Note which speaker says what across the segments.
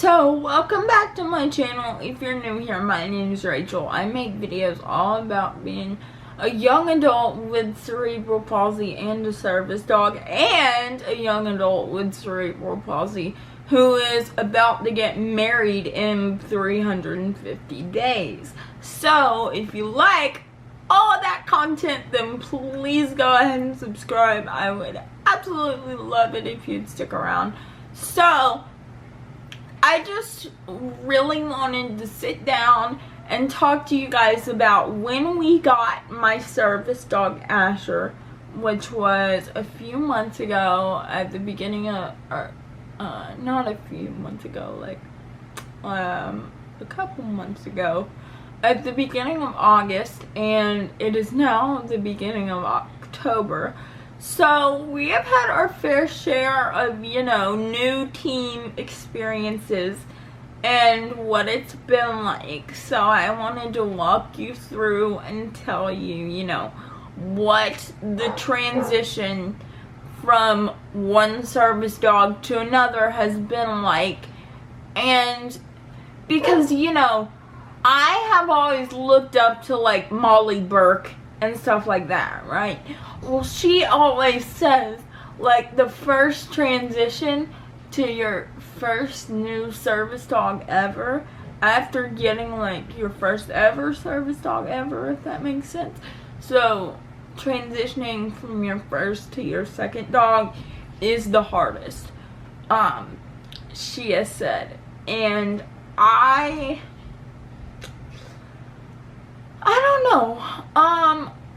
Speaker 1: So, welcome back to my channel. If you're new here, my name is Rachel. I make videos all about being a young adult with cerebral palsy and a service dog, and a young adult with cerebral palsy who is about to get married in 350 days. So, if you like all of that content, then please go ahead and subscribe. I would absolutely love it if you'd stick around. So, I just really wanted to sit down and talk to you guys about when we got my service dog Asher, which was a few months ago at the beginning of, not a few months ago, like a couple months ago, at the beginning of August, and it is now the beginning of October. So, we have had our fair share of, new team experiences and what it's been like. So, I wanted to walk you through and tell you, what the transition from one service dog to another has been like. And because, I have always looked up to, like, Molly Burke and stuff like that, right? Well, she always says, like, the first transition to your first new service dog ever, after getting, like, your first ever service dog ever, if that makes sense. So, transitioning from your first to your second dog is the hardest, she has said. And I don't know.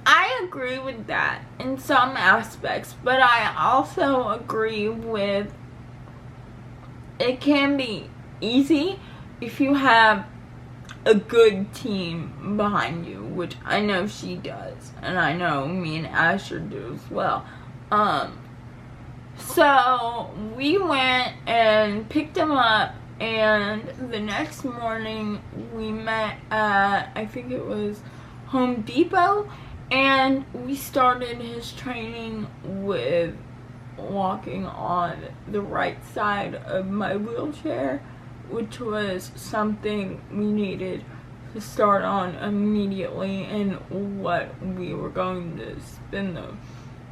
Speaker 1: I agree with that in some aspects, but I also agree with it can be easy if you have a good team behind you, which I know she does, and I know me and Asher do as well. So we went and picked him up, and the next morning we met at, I think it was Home Depot, and we started his training with walking on the right side of my wheelchair, which was something we needed to start on immediately, and what we were going to spend the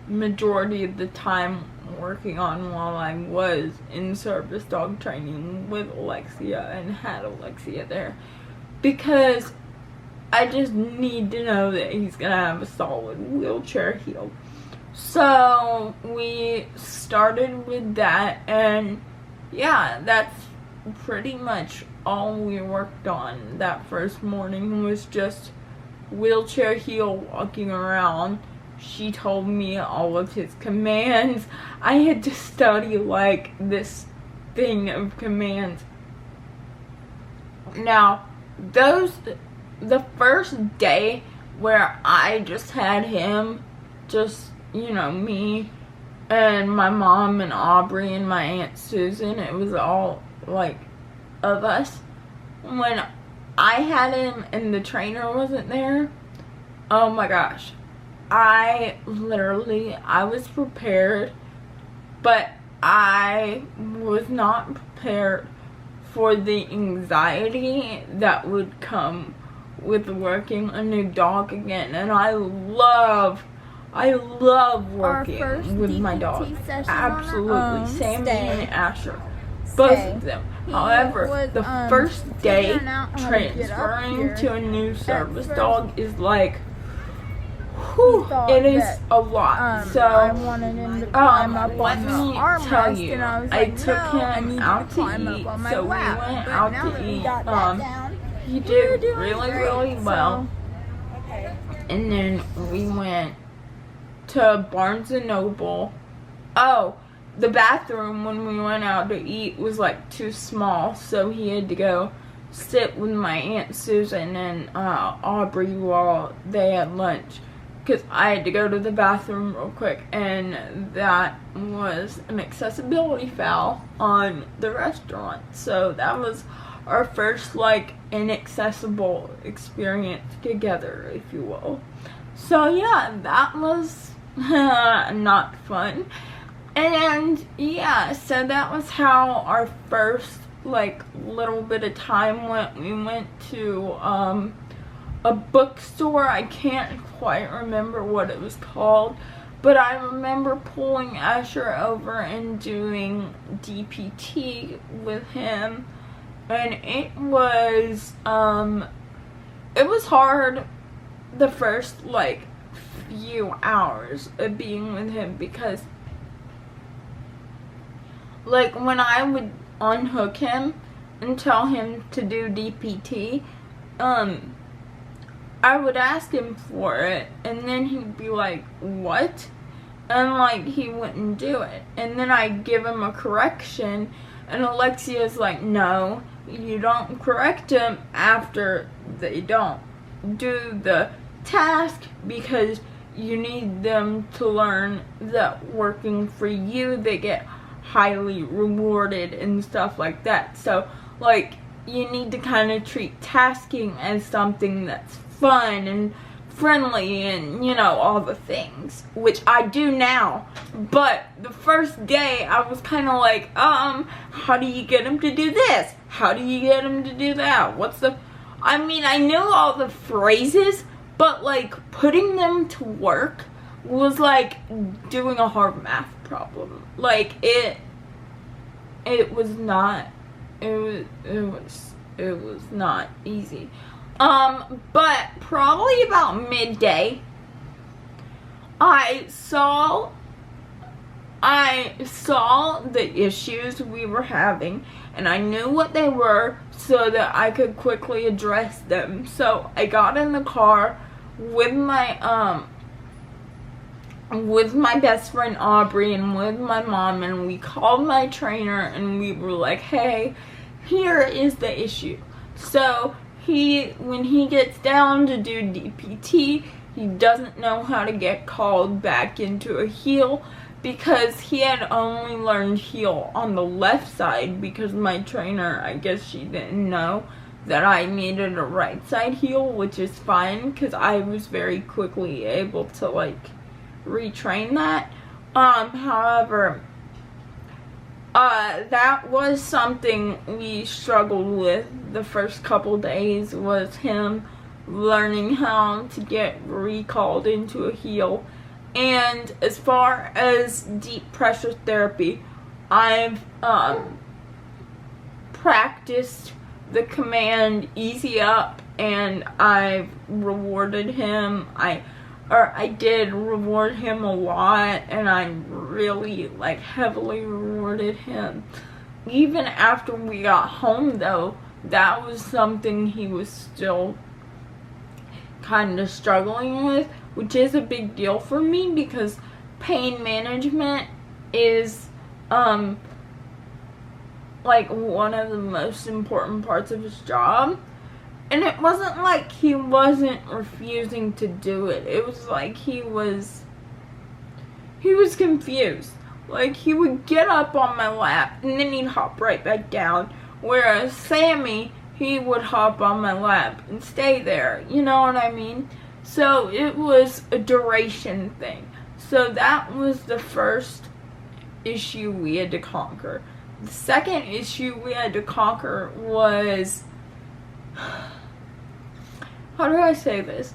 Speaker 1: majority of the time working on while I was in service dog training with Alexia and had Alexia there, because I just need to know that he's gonna have a solid wheelchair heel. So we started with that, and yeah, that's pretty much all we worked on that first morning, was just wheelchair heel, walking around. She told me all of his commands. I had to study, like, this thing of commands. Now, the first day where I just had him, just, me and my mom and Aubrey and my Aunt Susan, it was all, like, of us. When I had him and the trainer wasn't there, oh my gosh. I was prepared, but I was not prepared for the anxiety that would come with working a new dog again. And I love working with my dog. Absolutely. Sam and Asher. Both of them. However, the first day transferring to a new service dog is like, it is a lot. So, let me tell you, I took him out to eat. So we went out to eat. He did really well. And then we went to Barnes and Noble. Oh, the bathroom when we went out to eat was, like, too small, so he had to go sit with my Aunt Susan and Aubrey while they had lunch, because I had to go to the bathroom real quick, and that was an accessibility foul on the restaurant. So that was our first, like, inaccessible experience together, if you will. So yeah, that was not fun. And yeah, so that was how our first like little bit of time when we went to a bookstore. I can't quite remember what it was called, but I remember pulling Asher over and doing DPT with him, and it was hard the first like few hours of being with him, because like when I would unhook him and tell him to do DPT, I would ask him for it, and then he'd be like, what? And like he wouldn't do it, and then I'd give him a correction, and Alexia's like, no, you don't correct them after they don't do the task, because you need them to learn that working for you, they get highly rewarded and stuff like that. So like you need to kind of treat tasking as something that's fun and friendly and, you know, all the things, which I do now. But the first day I was kind of like, how do you get him to do this? How do you get him to do that? I mean, I knew all the phrases, but like putting them to work was like doing a hard math problem. Like it was not not easy. But probably about midday, I saw the issues we were having, and I knew what they were so that I could quickly address them. So I got in the car with my best friend Aubrey and with my mom, and we called my trainer and we were like, hey, here is the issue. So when he gets down to do DPT, he doesn't know how to get called back into a heel, because he had only learned heel on the left side, because my trainer, I guess she didn't know that I needed a right side heel, which is fine because I was very quickly able to like retrain that. However, that was something we struggled with the first couple days, was him learning how to get recalled into a heel. And as far as deep pressure therapy, I've practiced the command easy up, and I've rewarded him. I did reward him a lot, and I really like heavily rewarded him. Even after we got home though, that was something he was still kind of struggling with, which is a big deal for me because pain management is like one of the most important parts of his job. And it wasn't like he wasn't refusing to do it. It was like he was confused. Like he would get up on my lap and then he'd hop right back down. Whereas Sammy, he would hop on my lap and stay there. You know what I mean? So it was a duration thing. So that was the first issue we had to conquer. The second issue we had to conquer was, how do I say this?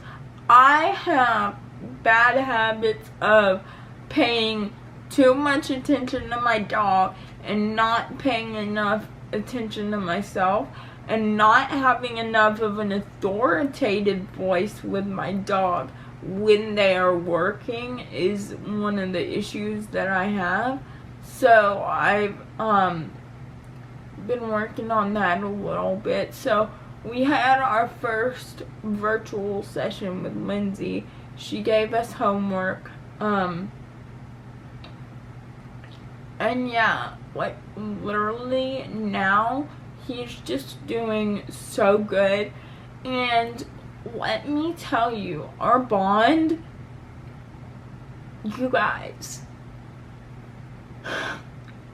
Speaker 1: I have bad habits of paying too much attention to my dog and not paying enough attention to myself, and not having enough of an authoritative voice with my dog when they are working is one of the issues that I have. So I've been working on that a little bit. So we had our first virtual session with Lindsay. She gave us homework. And yeah, like literally now he's just doing so good. And let me tell you, our bond, you guys,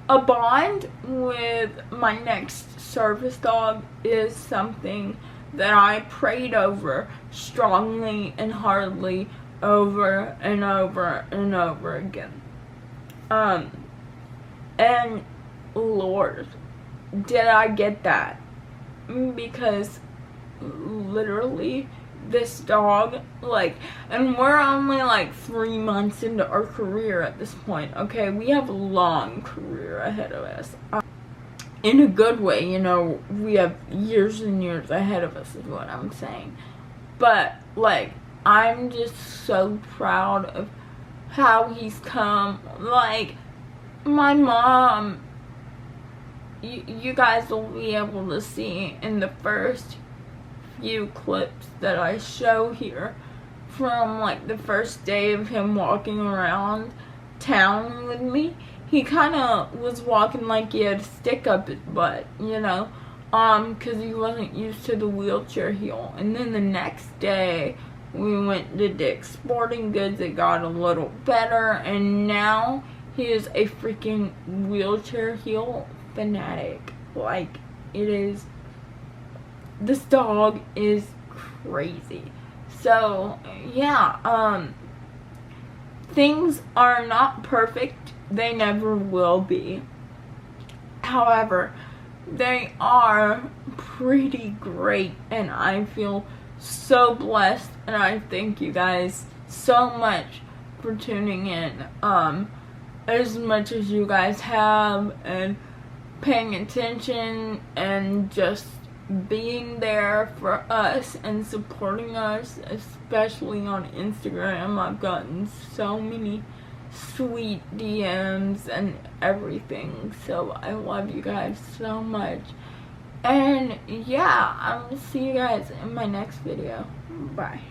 Speaker 1: a bond with my next service dog is something that I prayed over strongly and hardly over and over and over again. And Lord, did I get that? Because literally this dog, like, and we're only like 3 months into our career at this point, okay? We have a long career ahead of us. In a good way, you know, we have years and years ahead of us is what I'm saying. But, like, I'm just so proud of how he's come. Like, my mom, you guys will be able to see in the first few clips that I show here from, like, the first day of him walking around town with me. He kind of was walking like he had a stick up his butt, you know, because he wasn't used to the wheelchair heel. And then the next day, we went to Dick's Sporting Goods. It got a little better, and now he is a freaking wheelchair heel fanatic. Like, it is, this dog is crazy. So, yeah, things are not perfect. They never will be. However, they are pretty great, and I feel so blessed, and I thank you guys so much for tuning in, as much as you guys have, and paying attention, and just being there for us, and supporting us, especially on Instagram. I've gotten so many sweet DMs and everything, so I love you guys so much. And yeah, I'm gonna see you guys in my next video. Bye.